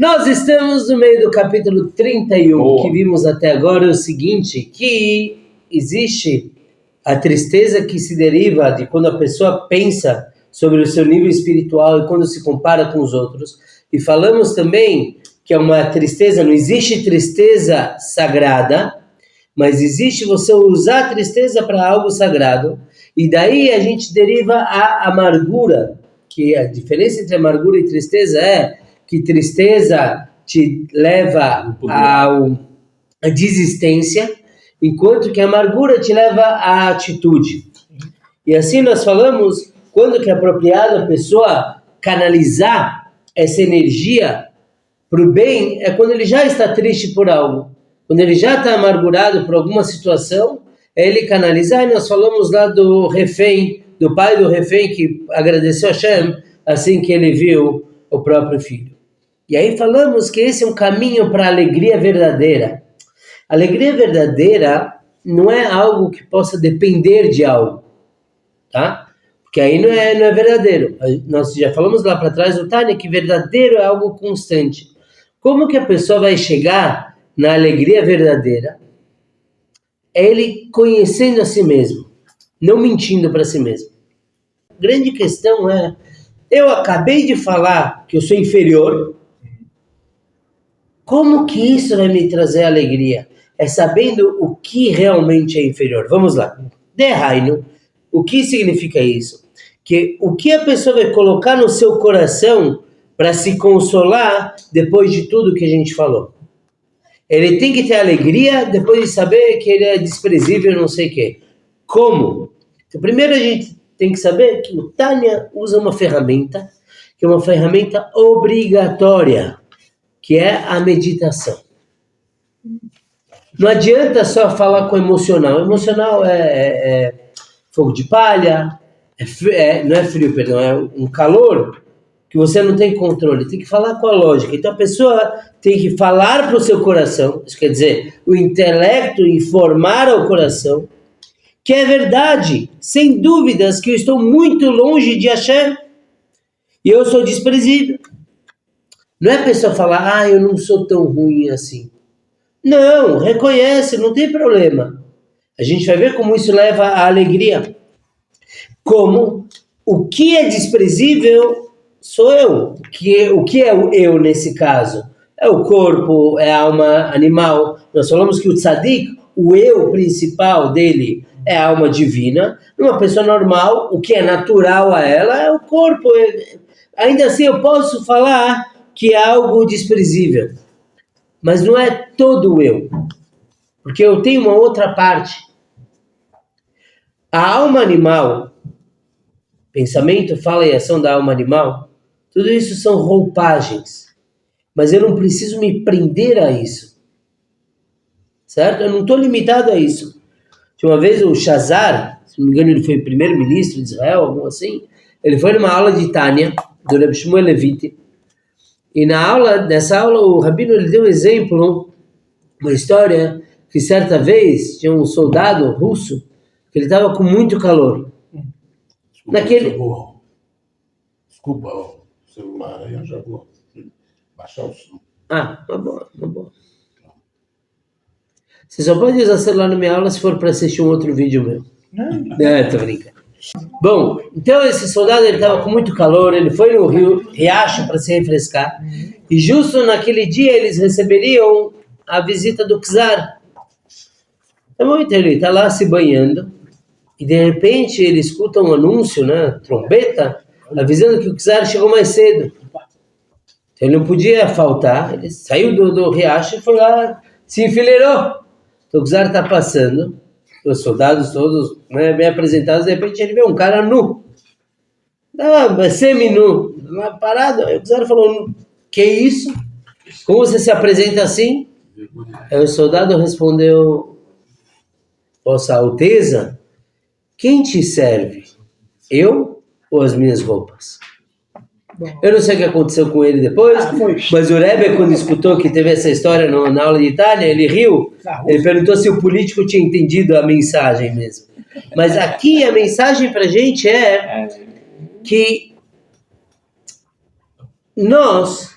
Nós estamos no meio do capítulo 31, que vimos até agora o seguinte, que existe a tristeza que se deriva de quando a pessoa pensa sobre o seu nível espiritual e quando se compara com os outros. E falamos também que é uma tristeza, não existe tristeza sagrada, mas existe você usar a tristeza para algo sagrado. E daí a gente deriva a amargura, que a diferença entre amargura e tristeza é que tristeza te leva à desistência, enquanto que a amargura te leva à atitude. E assim nós falamos, quando que é apropriado a pessoa canalizar essa energia para o bem, é quando ele já está triste por algo. Quando ele já está amargurado por alguma situação, é ele canalizar. E nós falamos lá do refém, do pai do refém, que agradeceu a Hashem assim que ele viu o próprio filho. E aí falamos que esse é um caminho para a alegria verdadeira. Alegria verdadeira não é algo que possa depender de algo, tá? Porque aí não é verdadeiro. Nós já falamos lá para trás do Tânia que verdadeiro é algo constante. Como que a pessoa vai chegar na alegria verdadeira? É ele conhecendo a si mesmo, não mentindo para si mesmo. A grande questão é, eu acabei de falar que eu sou inferior, como que isso vai me trazer alegria? É sabendo o que realmente é inferior. Vamos lá. Derraino, o que significa isso? Que o que a pessoa vai colocar no seu coração para se consolar depois de tudo que a gente falou. Ele tem que ter alegria depois de saber que ele é desprezível, não sei o quê. Como? Então, primeiro a gente tem que saber que o Tânia usa uma ferramenta, que é uma ferramenta obrigatória, que é a meditação. Não adianta só falar com o emocional. O emocional é fogo de palha, não é frio, perdão, é um calor que você não tem controle. Tem que falar com a lógica. Então a pessoa tem que falar para o seu coração, isso quer dizer, o intelecto informar ao coração, que é verdade, sem dúvidas, que eu estou muito longe de Hashem e eu sou desprezível. Não é a pessoa falar, eu não sou tão ruim assim. Não, reconhece, não tem problema. A gente vai ver como isso leva à alegria. Como o que é desprezível sou eu. O que é o eu nesse caso? É o corpo, é a alma animal. Nós falamos que o tzadik, o eu principal dele é a alma divina. Uma pessoa normal, o que é natural a ela é o corpo. Ainda assim eu posso falar que é algo desprezível. Mas não é todo o eu. Porque eu tenho uma outra parte. A alma animal, pensamento, fala e ação da alma animal, tudo isso são roupagens. Mas eu não preciso me prender a isso. Certo? Eu não estou limitado a isso. De uma vez o Shazar, se não me engano ele foi primeiro-ministro de Israel, algo assim, ele foi numa aula de Tânia, do Reb Shmuel Levite, e nessa aula o Rabino ele deu um exemplo, uma história, que certa vez tinha um soldado russo, que ele estava com muito calor. Desculpa, o celular aí, eu já vou baixar o som. Tá bom. Você só pode usar celular na minha aula se for para assistir um outro vídeo meu. Não, tô brincando. Bom, então esse soldado ele estava com muito calor, ele foi no riacho para se refrescar, e justo naquele dia eles receberiam a visita do czar. Então ele está lá se banhando, e de repente ele escuta um anúncio, né, trombeta, avisando que o czar chegou mais cedo. Então ele não podia faltar, ele saiu do riacho e foi lá, se enfileirou. Então o czar está passando, os soldados todos, né, bem apresentados, de repente ele vê um cara nu, semi-nu, lá parado. Aí o czar falou, que isso? Como você se apresenta assim? Aí o soldado respondeu, Vossa Alteza, quem te serve? Eu ou as minhas roupas? Eu não sei o que aconteceu com ele depois, mas o Rebbe, quando escutou que teve essa história na aula de Itália, ele riu, ele perguntou se o político tinha entendido a mensagem mesmo. Mas aqui a mensagem para a gente é que nós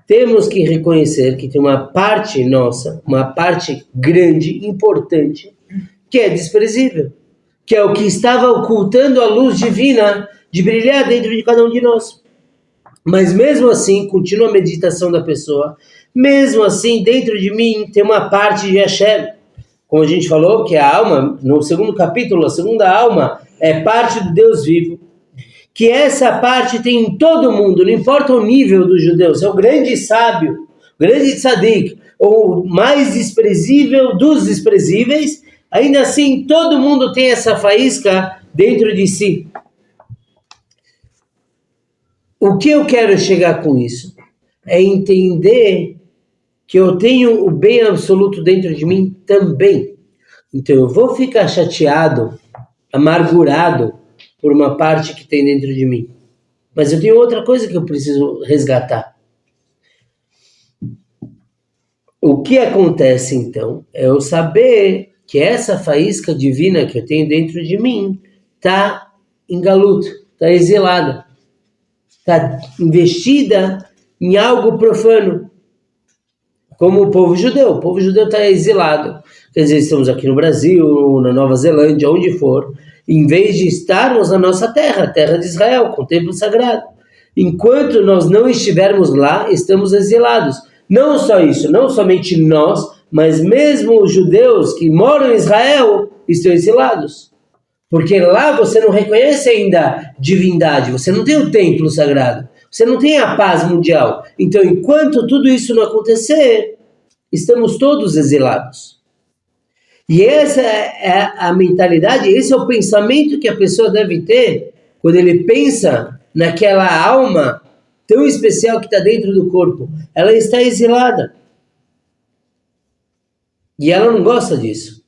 temos que reconhecer que tem uma parte nossa, uma parte grande, importante, que é desprezível, que é o que estava ocultando a luz divina de brilhar dentro de cada um de nós. Mas mesmo assim, continua a meditação da pessoa, mesmo assim, dentro de mim tem uma parte de Hashem. Como a gente falou, que a alma, no segundo capítulo, a segunda alma é parte do Deus vivo, que essa parte tem em todo mundo, não importa o nível dos judeus, é o grande sábio, o grande tzadik, ou o mais desprezível dos desprezíveis, ainda assim todo mundo tem essa faísca dentro de si. O que eu quero chegar com isso? É entender que eu tenho o bem absoluto dentro de mim também. Então eu vou ficar chateado, amargurado por uma parte que tem dentro de mim. Mas eu tenho outra coisa que eu preciso resgatar. O que acontece então é eu saber que essa faísca divina que eu tenho dentro de mim está em galuto, está exilada, está investida em algo profano, como o povo judeu. O povo judeu está exilado. Quer dizer, estamos aqui no Brasil, na Nova Zelândia, onde for, em vez de estarmos na nossa terra, a terra de Israel, com o templo sagrado. Enquanto nós não estivermos lá, estamos exilados. Não só isso, não somente nós, mas mesmo os judeus que moram em Israel estão exilados. Porque lá você não reconhece ainda divindade, você não tem o templo sagrado, você não tem a paz mundial. Então, enquanto tudo isso não acontecer, estamos todos exilados. E essa é a mentalidade, esse é o pensamento que a pessoa deve ter quando ele pensa naquela alma tão especial que está dentro do corpo. Ela está exilada. E ela não disso.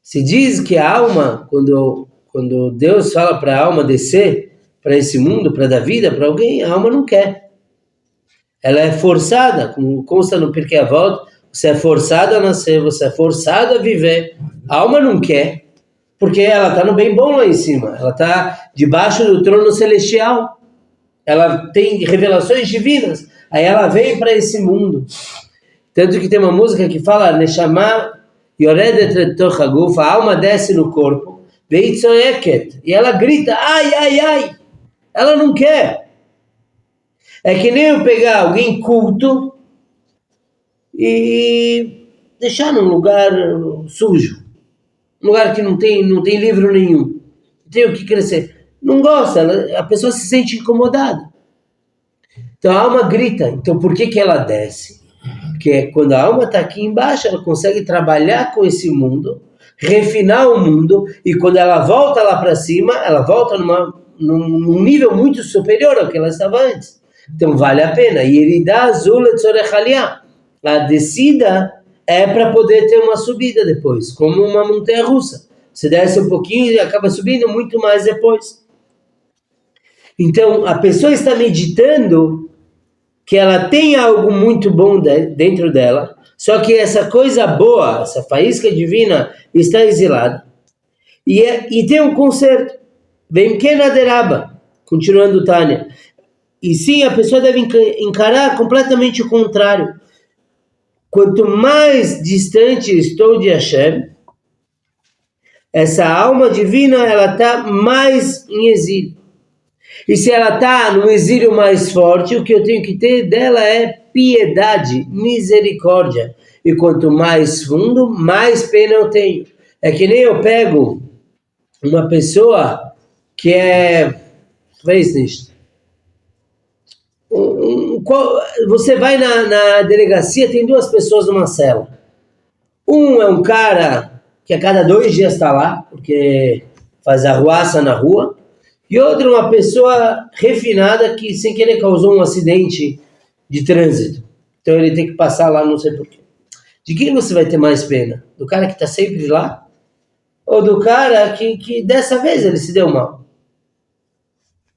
Se diz que a alma, quando Deus fala para a alma descer para esse mundo, para dar vida para alguém, a alma não quer. Ela é forçada, como consta no Pirkei Avot, você é forçado a nascer, você é forçado a viver. A alma não quer, porque ela está no bem bom lá em cima. Ela está debaixo do trono celestial. Ela tem revelações divinas. Aí ela vem para esse mundo. Tanto que tem uma música que fala Neshama yoredet letoch haguf, a alma desce no corpo, veitzoeket, e ela grita, ai, ai, ai. Ela não quer. É que nem eu pegar alguém culto e deixar num lugar sujo, um lugar que não tem livro nenhum, não tem o que crescer. Não gosta, a pessoa se sente incomodada. Então a alma grita. Então por que ela desce? Porque quando a alma está aqui embaixo, ela consegue trabalhar com esse mundo, refinar o mundo, e quando ela volta lá para cima, ela volta num nível muito superior ao que ela estava antes. Então vale a pena. E ele dá azul etzorechalia. A descida é para poder ter uma subida depois, como uma montanha russa. Você desce um pouquinho e acaba subindo muito mais depois. Então, a pessoa está meditando que ela tem algo muito bom dentro dela, só que essa coisa boa, essa faísca divina, está exilada. E tem um conserto. Vem Kenaderaba, continuando Tânia. E sim, a pessoa deve encarar completamente o contrário. Quanto mais distante estou de Hashem, essa alma divina, ela está mais em exílio. E se ela está no exílio mais forte, o que eu tenho que ter dela é piedade, misericórdia. E quanto mais fundo, mais pena eu tenho. É que nem eu pego uma pessoa que é... Você vai na delegacia, tem duas pessoas numa cela. Um é um cara que a cada 2 dias está lá, porque faz arruaça na rua. E outro é uma pessoa refinada que sem querer causou um acidente de trânsito. Então ele tem que passar lá, não sei porquê. De quem você vai ter mais pena? Do cara que está sempre lá? Ou do cara que dessa vez ele se deu mal?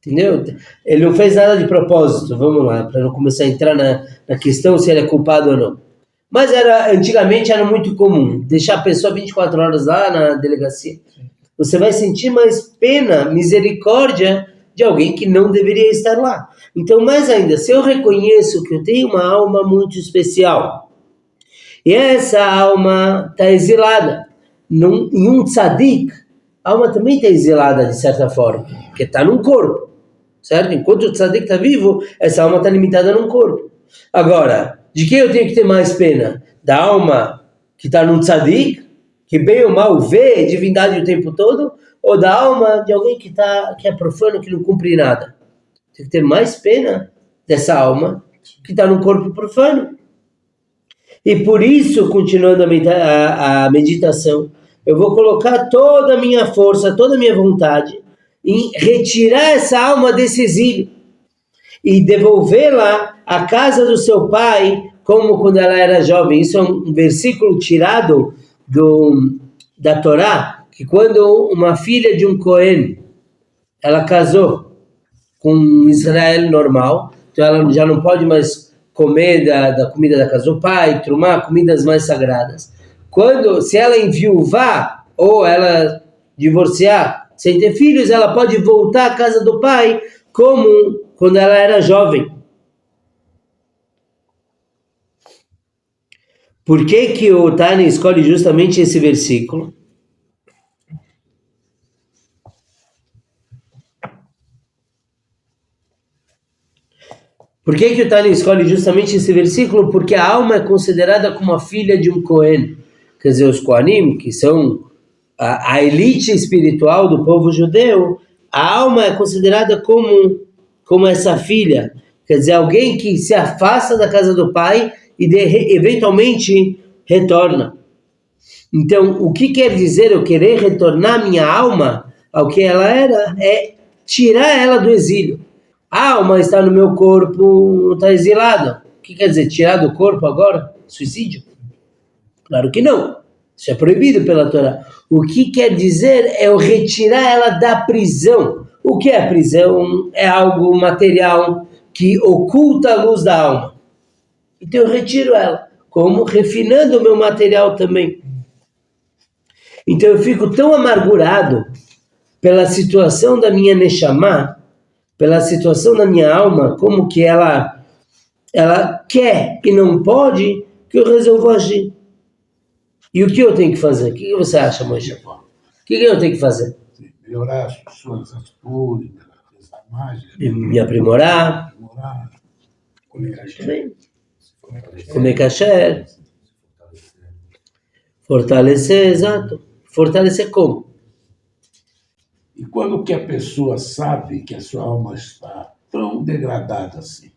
Entendeu? Ele não fez nada de propósito, vamos lá, para não começar a entrar na questão se ele é culpado ou não. Mas antigamente era muito comum deixar a pessoa 24 horas lá na delegacia. Você vai sentir mais pena, misericórdia de alguém que não deveria estar lá. Então, mais ainda, se eu reconheço que eu tenho uma alma muito especial, e essa alma está exilada, em um tzadik, a alma também está exilada de certa forma, porque está num corpo, certo? Enquanto o tzadik está vivo, essa alma está limitada num corpo. Agora, de quem eu tenho que ter mais pena? Da alma que está num tzadik, que bem ou mal vê divindade o tempo todo, ou da alma de alguém que é profano, que não cumpre nada? Tem que ter mais pena dessa alma que está num corpo profano. E por isso, continuando a meditação, eu vou colocar toda a minha força, toda a minha vontade em retirar essa alma desse exílio e devolvê-la à casa do seu pai, como quando ela era jovem. Isso é um versículo tirado da Torá, que quando uma filha de um Cohen, ela casou com um Israel normal, então ela já não pode mais comer da comida da casa do pai, trumar comidas mais sagradas. Se ela enviuvar ou ela divorciar sem ter filhos, ela pode voltar à casa do pai como quando ela era jovem. Por que o Tani escolhe justamente esse versículo? Por que o Tani escolhe justamente esse versículo? Porque a alma é considerada como a filha de um Cohen. Quer dizer, os Kohanim, que são a elite espiritual do povo judeu, a alma é considerada como essa filha. Quer dizer, alguém que se afasta da casa do pai e eventualmente retorna. Então, o que quer dizer eu querer retornar minha alma ao que ela era? É tirar ela do exílio. A alma está no meu corpo, está exilada. O que quer dizer? Tirar do corpo agora? Suicídio? Claro que não. Isso é proibido pela Torá. O que quer dizer é eu retirar ela da prisão. O que é a prisão? É algo material que oculta a luz da alma. Então eu retiro ela. Como? Refinando o meu material também. Então eu fico tão amargurado pela situação da minha Neshama, pela situação da minha alma, como que ela quer e não pode, que eu resolvo agir. E o que eu tenho que fazer? O que você acha, Moisés? O que eu tenho que fazer? Melhorar as suas atitudes, rezar mais. Me aprimorar. Comer kasher. Fortalecer, exato. Fortalecer como? E quando que a pessoa sabe que a sua alma está tão degradada assim?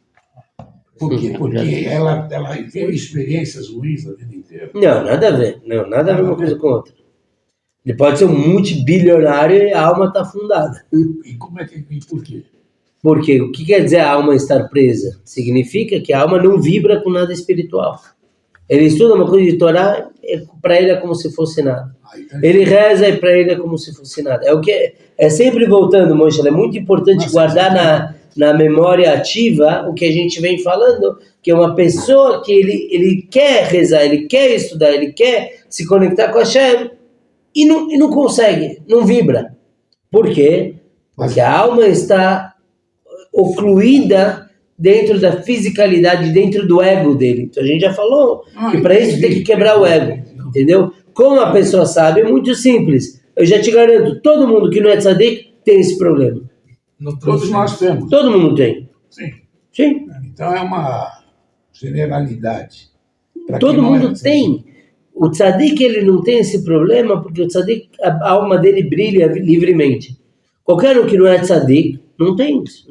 Por quê? Porque ela teve experiências ruins a vida inteira. Não, nada a ver. Não, nada a ver uma coisa com outra. Ele pode ser um multibilionário e a alma está afundada. E por quê? Porque o que quer dizer a alma estar presa? Significa que a alma não vibra com nada espiritual. Ele estuda uma coisa de Torá, para ele é como se fosse nada. Ele reza e para ele é como se fosse nada. É sempre voltando, Moisés, é muito importante guardar na memória ativa o que a gente vem falando, que é uma pessoa que ele quer rezar, ele quer estudar, ele quer se conectar com Hashem e não consegue, não vibra. Por quê? Porque a alma está ocluída dentro da fisicalidade, dentro do ego dele. Então a gente já falou que para isso tem que quebrar o ego, entendeu? Como a pessoa sabe, é muito simples. Eu já te garanto, todo mundo que não é tzadik tem esse problema. Todos nós temos. Todo mundo tem. Sim. Então é uma generalidade. Todo mundo tem. O tzadik, ele não tem esse problema porque o tzadik, a alma dele brilha livremente. Qualquer um que não é tzadik, não tem isso.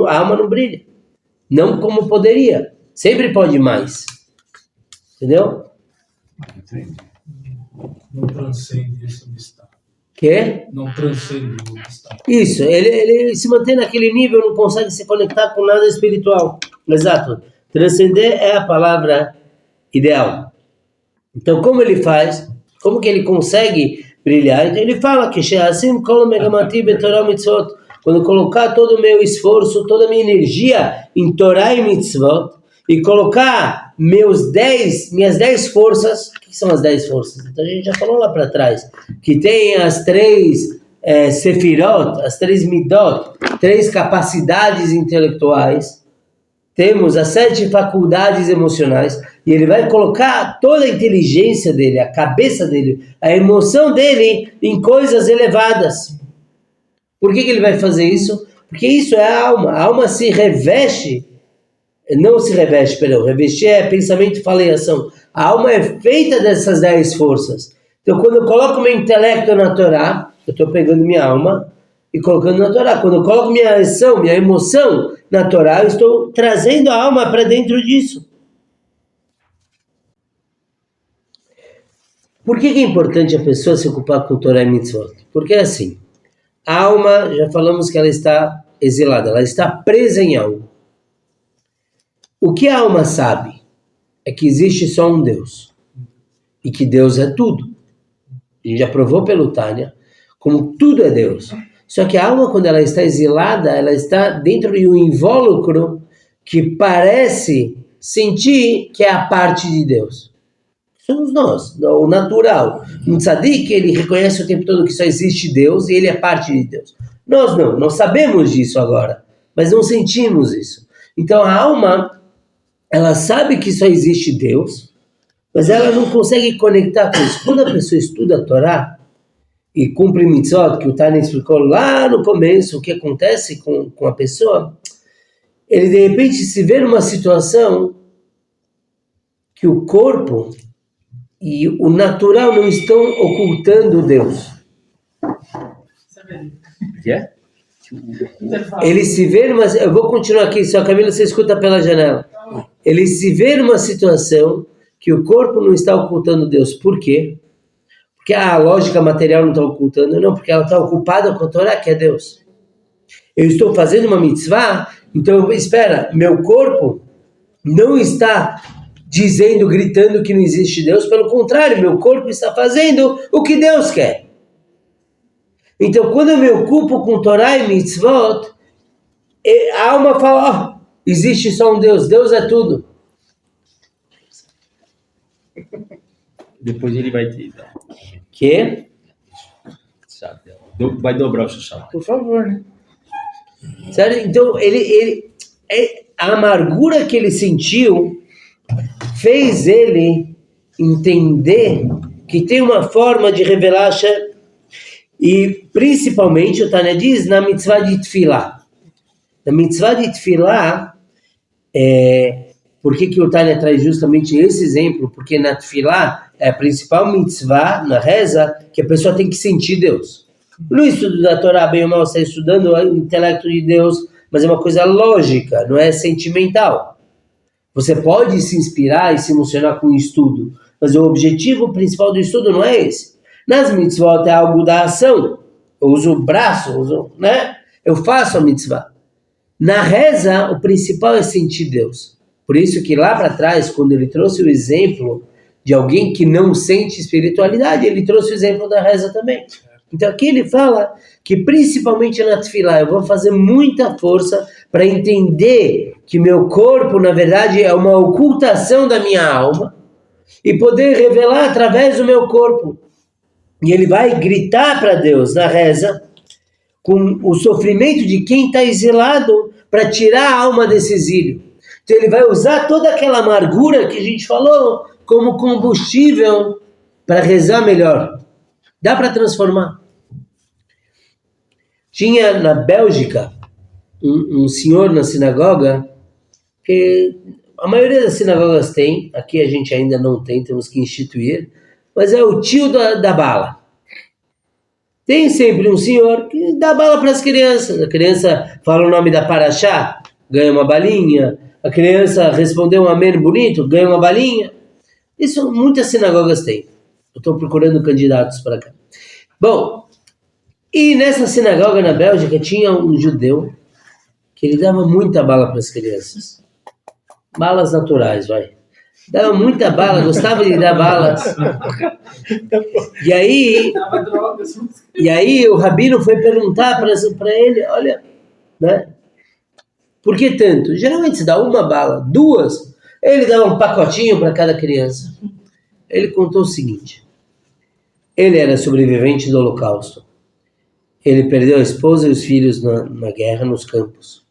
A alma não brilha. Não como poderia. Sempre pode mais. Entendeu? Entendi. Não transcende esse obstáculo. Quê? Não transcende o obstáculo. Isso, ele se mantém naquele nível, não consegue se conectar com nada espiritual. Exato. Transcender é a palavra ideal. Então, como ele faz? Como que ele consegue brilhar? Então, ele fala que quando colocar todo o meu esforço, toda a minha energia em Torá e Mitzvot, e colocar minhas 10 forças. O que são as 10 forças? Então a gente já falou lá para trás, que tem as 3 sefirot, as 3 midot, 3 capacidades intelectuais, temos as 7 faculdades emocionais, e ele vai colocar toda a inteligência dele, a cabeça dele, a emoção dele em coisas elevadas. Por que ele vai fazer isso? Porque isso é a alma. A alma se reveste, revestir é pensamento, fala e ação. A alma é feita dessas 10 forças. Então, quando eu coloco meu intelecto na Torá, eu estou pegando minha alma e colocando na Torá. Quando eu coloco minha ação, minha emoção na Torá, eu estou trazendo a alma para dentro disso. Por que é importante a pessoa se ocupar com Torá e Mitzvot? Porque é assim, a alma, já falamos que ela está exilada, ela está presa em algo. O que a alma sabe é que existe só um Deus e que Deus é tudo. A gente já provou pelo Tânia como tudo é Deus. Só que a alma, quando ela está exilada, ela está dentro de um invólucro que parece sentir que é a parte de Deus. Somos nós, o natural. Um tzadik, ele reconhece o tempo todo que só existe Deus e ele é parte de Deus. Nós não, nós sabemos disso agora, mas não sentimos isso. Então a alma, ela sabe que só existe Deus, mas ela não consegue conectar com isso. Quando a pessoa estuda a Torá e cumpre mitzvot, que o Tânia explicou lá no começo, o que acontece com a pessoa, ele de repente se vê numa situação que o corpo e o natural não estão ocultando Deus. Yeah? Ele se vê numa... Eu vou continuar aqui, só Camila, você escuta pela janela. Ele se vê numa situação que o corpo não está ocultando Deus. Por quê? Porque a lógica material não está ocultando, não, porque ela está ocupada com a Torá, que é Deus. Eu estou fazendo uma mitzvah, então espera, meu corpo não está dizendo, gritando que não existe Deus, pelo contrário, meu corpo está fazendo o que Deus quer. Então, quando eu me ocupo com Torá e mitzvot, a alma fala, existe só um Deus, Deus é tudo. Depois ele vai ter. Que? Vai dobrar o chachá. Por favor, né? Sério? Então, a amargura que ele sentiu fez ele entender que tem uma forma de revelar Hashem. E principalmente, o Tânia diz, na mitzvah de Tfilah. Na mitzvah de Tfilah, por que o Tânia traz justamente esse exemplo? Porque na Tfilah é a principal mitzvah, na reza, que a pessoa tem que sentir Deus. No estudo da Torá, bem ou mal, você está estudando o intelecto de Deus, mas é uma coisa lógica, não é sentimental. Você pode se inspirar e se emocionar com o estudo, mas o objetivo principal do estudo não é esse. Nas mitzvot é algo da ação. Eu uso o braço, né? Eu faço a mitzvah. Na reza, o principal é sentir Deus. Por isso que lá para trás, quando ele trouxe o exemplo de alguém que não sente espiritualidade, ele trouxe o exemplo da reza também. Então aqui ele fala que principalmente na tefilá eu vou fazer muita força para entender que meu corpo, na verdade, é uma ocultação da minha alma e poder revelar através do meu corpo. E ele vai gritar para Deus na reza com o sofrimento de quem está exilado para tirar a alma desse exílio. Então ele vai usar toda aquela amargura que a gente falou como combustível para rezar melhor. Dá para transformar. Tinha na Bélgica um senhor na sinagoga, que a maioria das sinagogas tem, aqui a gente ainda não tem, temos que instituir, mas é o tio da bala. Tem sempre um senhor que dá bala para as crianças. A criança fala o nome da paraxá, ganha uma balinha. A criança respondeu um amém bonito, ganha uma balinha. Isso muitas sinagogas têm. Eu estou procurando candidatos para cá. Bom, e nessa sinagoga na Bélgica tinha um judeu que ele dava muita bala para as crianças. Balas naturais, vai. Dava muita bala, gostava de dar balas. E aí o rabino foi perguntar para ele, olha, né? Por que tanto? Geralmente se dá uma bala, duas, ele dá um pacotinho para cada criança. Ele contou o seguinte, ele era sobrevivente do Holocausto. ele perdeu a esposa e os filhos na guerra, nos campos.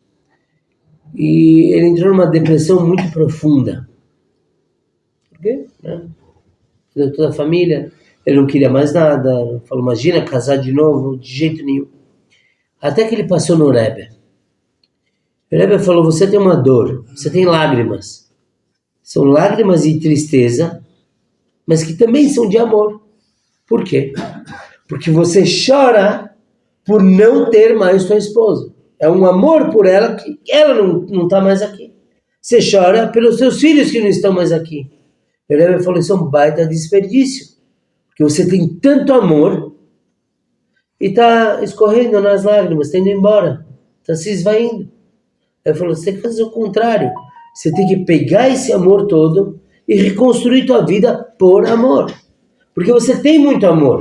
E ele entrou numa depressão muito profunda. Por quê? Perdeu toda a família, ele não queria mais nada, falou, imagina casar de novo, de jeito nenhum. Até que ele passou no Rebbe. O Rebbe falou, você tem uma dor, você tem lágrimas. São lágrimas de tristeza, mas que também são de amor. Por quê? Porque você chora por não ter mais sua esposa. É um amor por ela, que ela não está mais aqui. Você chora pelos seus filhos que não estão mais aqui. O Rebbe falou, isso é um baita desperdício. Porque você tem tanto amor e está escorrendo nas lágrimas, está indo embora, está se esvaindo. Ele falou, você tem que fazer o contrário. Você tem que pegar esse amor todo e reconstruir tua vida por amor. Porque você tem muito amor.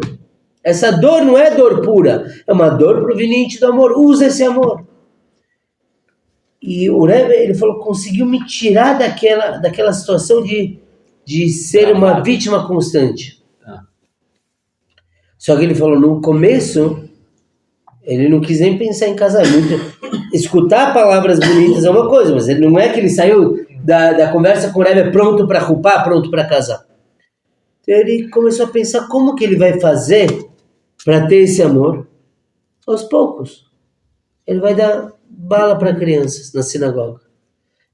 Essa dor não é dor pura, é uma dor proveniente do amor. Usa esse amor. E o Rebbe, ele falou, conseguiu me tirar daquela situação de ser uma vítima constante. Só que ele falou, no começo, ele não quis nem pensar em casamento. Escutar palavras bonitas é uma coisa, mas ele não é que ele saiu da conversa com o Rebbe pronto para rupar, pronto para casar. Então ele começou a pensar como que ele vai fazer para ter esse amor. Aos poucos. Ele vai dar bala para crianças na sinagoga.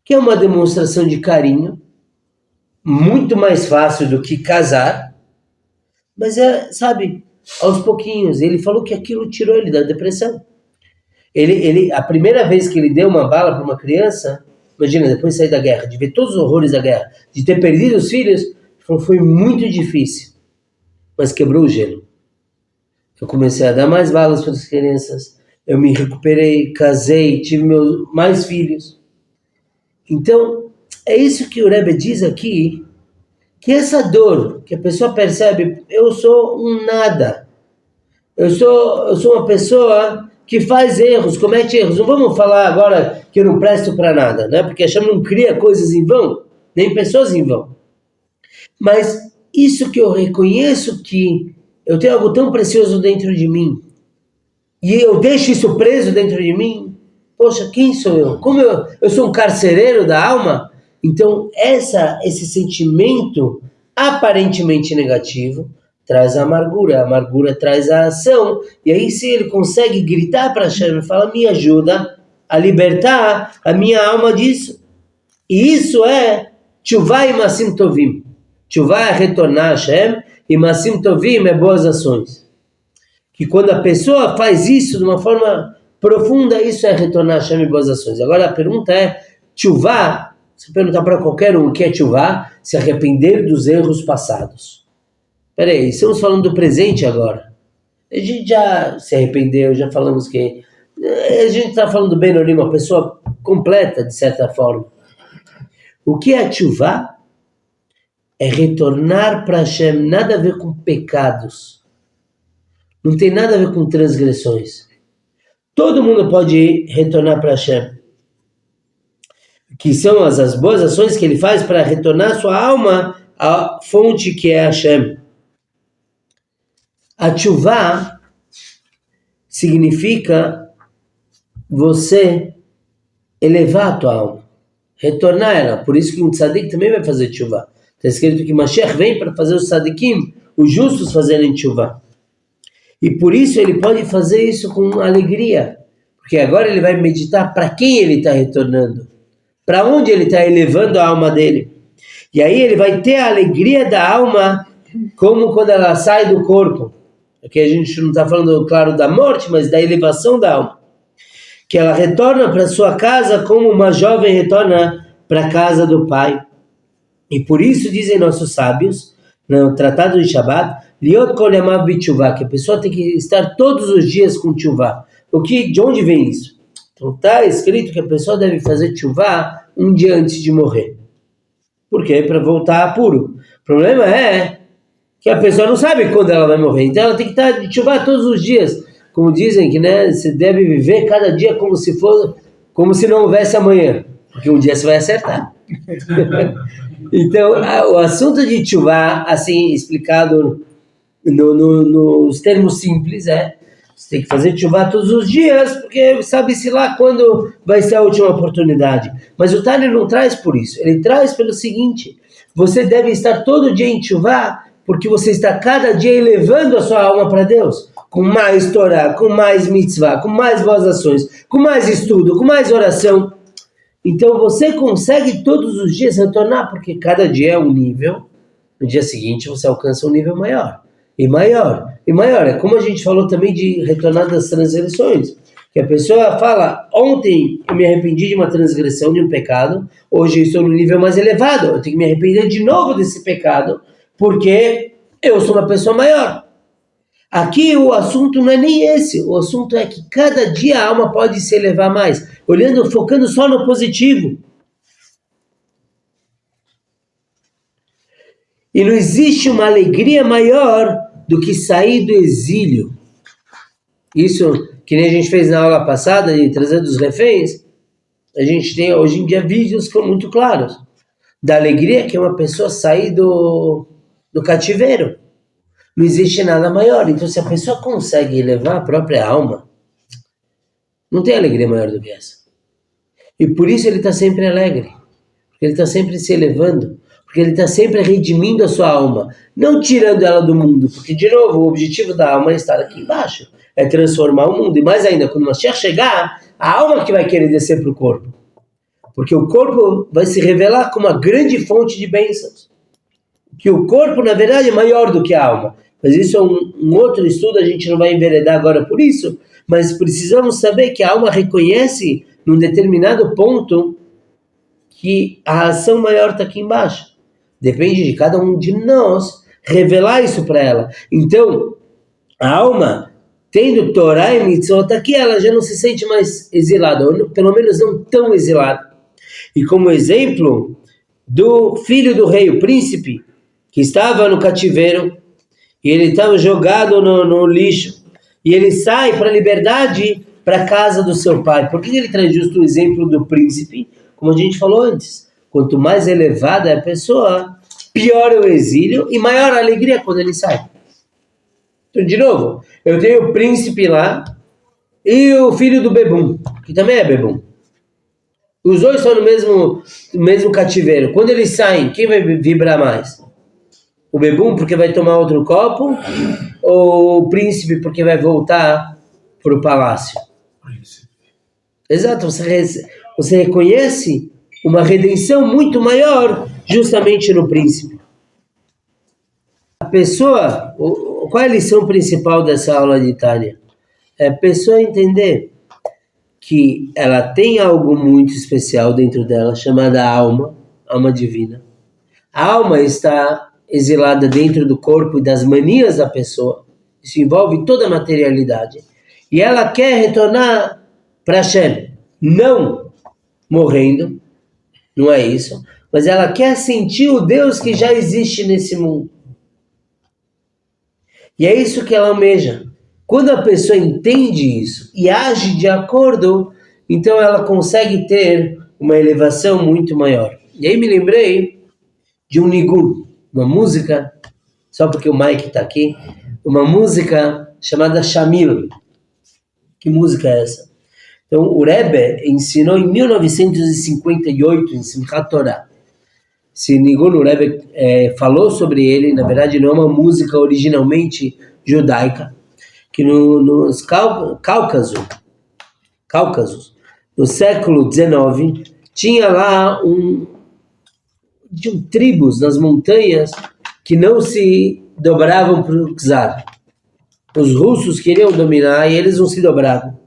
Que é uma demonstração de carinho, muito mais fácil do que casar, mas sabe, aos pouquinhos. Ele falou que aquilo tirou ele da depressão. A primeira vez que ele deu uma bala para uma criança, imagina, depois de sair da guerra, de ver todos os horrores da guerra, de ter perdido os filhos, ele falou, foi muito difícil, mas quebrou o gelo. Eu comecei a dar mais balas para as crianças, eu me recuperei, casei, tive mais filhos. Então, é isso que o Rebbe diz aqui, que essa dor que a pessoa percebe, eu sou um nada, eu sou uma pessoa que faz erros, comete erros. Não vamos falar agora que eu não presto para nada, né? Porque a Hashem não cria coisas em vão, nem pessoas em vão. Mas isso que eu reconheço que eu tenho algo tão precioso dentro de mim, e eu deixo isso preso dentro de mim, poxa, quem sou eu? Como eu sou um carcereiro da alma? Então, esse sentimento aparentemente negativo traz a amargura traz a ação, e aí se ele consegue gritar para Hashem e falar, me ajuda a libertar a minha alma disso. E isso é Tshuvah e Masim Tovim. Tshuvah é retornar a Hashem, e Masim Tovim é boas ações. Que quando a pessoa faz isso de uma forma profunda, isso é retornar a Hashem e boas ações. Agora a pergunta é, Tshuvah, se perguntar para qualquer um o que é Tshuvah, se arrepender dos erros passados. Peraí, estamos falando do presente agora. A gente já se arrependeu, já falamos que... A gente está falando do Ben Olim, uma pessoa completa, de certa forma. O que é Tshuvah? É retornar para Hashem, nada a ver com pecados. Não tem nada a ver com transgressões. Todo mundo pode retornar para Hashem. Que são as boas ações que ele faz para retornar sua alma à fonte que é Hashem. A Tshuvah significa você elevar a tua alma, retornar ela. Por isso que um tzadik também vai fazer Tshuvah. Está escrito que Mashiach vem para fazer os tzadikim, os justos fazerem Tshuvah. E por isso ele pode fazer isso com alegria. Porque agora ele vai meditar para quem ele está retornando. Para onde ele está elevando a alma dele. E aí ele vai ter a alegria da alma como quando ela sai do corpo. Aqui a gente não está falando, claro, da morte, mas da elevação da alma. Que ela retorna para sua casa como uma jovem retorna para a casa do pai. E por isso dizem nossos sábios, no Tratado de Shabbat, Liot kol yamav b'tshuvah, que a pessoa tem que estar todos os dias com tshuvah. De onde vem isso? Então está escrito que a pessoa deve fazer tshuvah um dia antes de morrer. Por quê? Para voltar puro. O problema é que a pessoa não sabe quando ela vai morrer. Então ela tem que estar de tshuvah todos os dias. Como dizem que, né, você deve viver cada dia como se não houvesse amanhã. Porque um dia você vai acertar. Então, o assunto de tshuvah, assim, explicado nos termos simples, é Você tem que fazer tshuva todos os dias, porque sabe-se lá quando vai ser a última oportunidade. Mas o Tânia não traz por isso. Ele traz pelo seguinte: você deve estar todo dia em tshuva, porque você está cada dia elevando a sua alma para Deus. Com mais Torá, com mais mitzvah, com mais boas ações, com mais estudo, com mais oração. Então você consegue todos os dias retornar, porque cada dia é um nível. No dia seguinte você alcança um nível maior. E maior, e maior. É como a gente falou também de retornar das transgressões. Que a pessoa fala, ontem eu me arrependi de uma transgressão, de um pecado, hoje eu estou no nível mais elevado, eu tenho que me arrepender de novo desse pecado, porque eu sou uma pessoa maior. Aqui o assunto não é nem esse, o assunto é que cada dia a alma pode se elevar mais, olhando, focando só no positivo. E não existe uma alegria maior do que sair do exílio. Isso, que nem a gente fez na aula passada, de trazendo os reféns, a gente tem hoje em dia vídeos que são muito claros, da alegria que é uma pessoa sair do cativeiro. Não existe nada maior. Então, se a pessoa consegue elevar a própria alma, não tem alegria maior do que essa. E por isso ele está sempre alegre. Porque ele está sempre se elevando. Porque ele está sempre redimindo a sua alma. Não tirando ela do mundo. Porque, de novo, o objetivo da alma é estar aqui embaixo. É transformar o mundo. E mais ainda, quando o Mashiach chegar, a alma que vai querer descer para o corpo. Porque o corpo vai se revelar como uma grande fonte de bênçãos. Que o corpo, na verdade, é maior do que a alma. Mas isso é um outro estudo, a gente não vai enveredar agora por isso, mas precisamos saber que a alma reconhece, num determinado ponto, que a ação maior está aqui embaixo. Depende de cada um de nós revelar isso para ela. Então, a alma, tendo Torá e Mitzvot aqui, ela já não se sente mais exilada, ou pelo menos não tão exilada. E como exemplo do filho do rei, o príncipe, que estava no cativeiro, e ele estava jogado no lixo, e ele sai para a liberdade, para a casa do seu pai. Por que ele traz justo o exemplo do príncipe? Como a gente falou antes, quanto mais elevada é a pessoa, pior é o exílio e maior a alegria quando ele sai. Então, de novo, eu tenho o príncipe lá e o filho do bebum, que também é bebum. Os dois estão no mesmo cativeiro. Quando eles saem, quem vai vibrar mais? O bebum porque vai tomar outro copo, ou o príncipe porque vai voltar para o palácio? Príncipe. Exato, você reconhece uma redenção muito maior justamente no príncipe. A pessoa, qual é a lição principal dessa aula de Tânia? É a pessoa entender que ela tem algo muito especial dentro dela, chamada alma divina. A alma está exilada dentro do corpo e das manias da pessoa. Isso envolve toda a materialidade. E ela quer retornar para Hashem. Não morrendo, não é isso. Mas ela quer sentir o Deus que já existe nesse mundo. E é isso que ela almeja. Quando a pessoa entende isso e age de acordo, então ela consegue ter uma elevação muito maior. E aí me lembrei de um nigun, uma música, só porque o Mike está aqui, uma música chamada Shamil. Que música é essa? Então, o Rebbe ensinou em 1958, em Simchat Torah. Esse nigun, o Rebbe falou sobre ele, na verdade não é uma música originalmente judaica, que nos Cáucasos, no século XIX, tinha lá tribos nas montanhas que não se dobravam para o czar. Os russos queriam dominar e eles não se dobravam.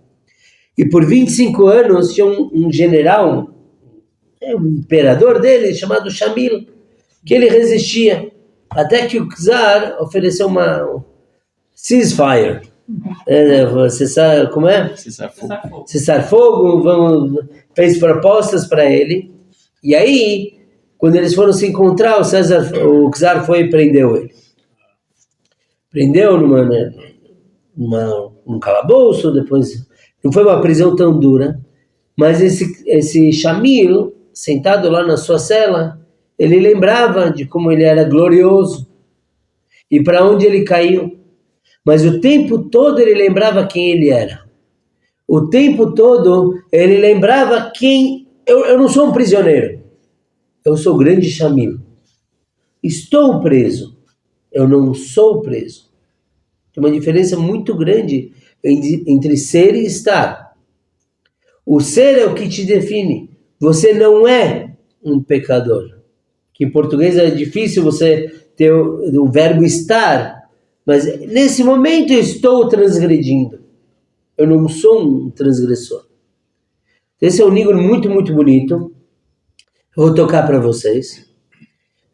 E por 25 anos tinha um general, um imperador dele, chamado Shamil, que ele resistia. Até que o czar ofereceu uma ceasefire. Você sabe como é? Cessar fogo. Fez propostas para ele. E aí, quando eles foram se encontrar, o czar foi e prendeu ele. Prendeu num calabouço, depois... Não foi uma prisão tão dura, mas esse Shamil, sentado lá na sua cela, ele lembrava de como ele era glorioso e para onde ele caiu. mas o tempo todo ele lembrava quem ele era. O tempo todo ele lembrava quem... Eu não sou um prisioneiro, eu sou o grande Shamim. Estou preso, eu não sou preso. Tem uma diferença muito grande entre ser e estar. O ser é o que te define. Você não é um pecador. Que em português é difícil você ter o verbo estar, mas nesse momento eu estou transgredindo. Eu não sou um transgressor. Esse é um nigun muito, muito bonito. Eu vou tocar para vocês.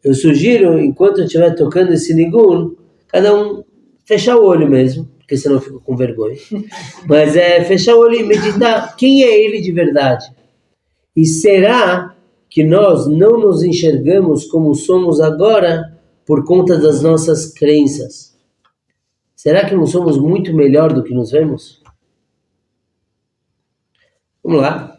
Eu sugiro, enquanto eu estiver tocando esse nigun, cada um fechar o olho mesmo, porque senão eu fico com vergonha. Mas fechar o olho e meditar quem é ele de verdade. E será que nós não nos enxergamos como somos agora por conta das nossas crenças? Será que não somos muito melhor do que nos vemos? Vamos lá.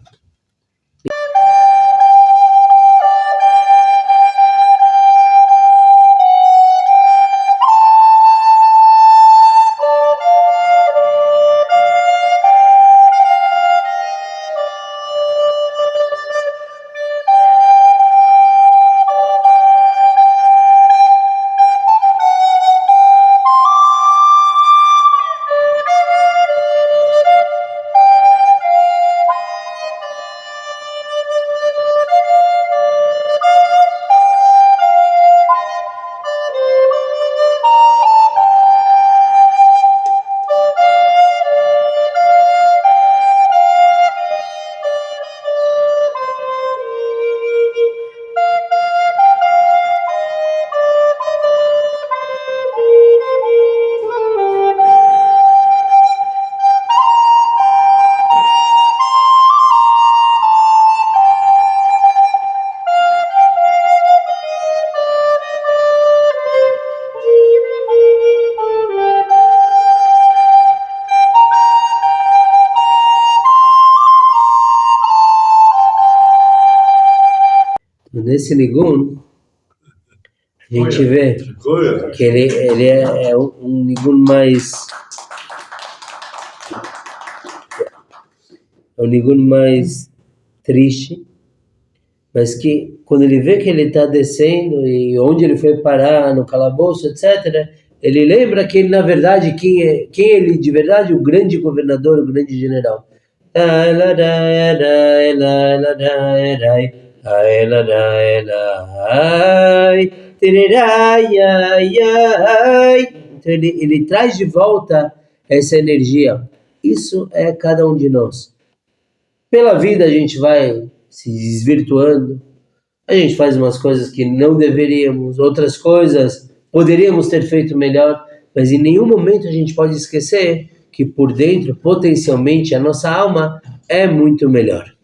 Nesse nigun, a gente vê que ele é um nigun mais... É um nigun mais triste, mas que quando ele vê que ele está descendo e onde ele foi parar, no calabouço, etc., ele lembra que ele, na verdade, quem é ele de verdade? O grande governador, o grande general. Então ele traz de volta essa energia. Isso é cada um de nós. Pela vida a gente vai se desvirtuando, a gente faz umas coisas que não deveríamos, outras coisas poderíamos ter feito melhor, mas em nenhum momento a gente pode esquecer que por dentro, potencialmente, a nossa alma é muito melhor.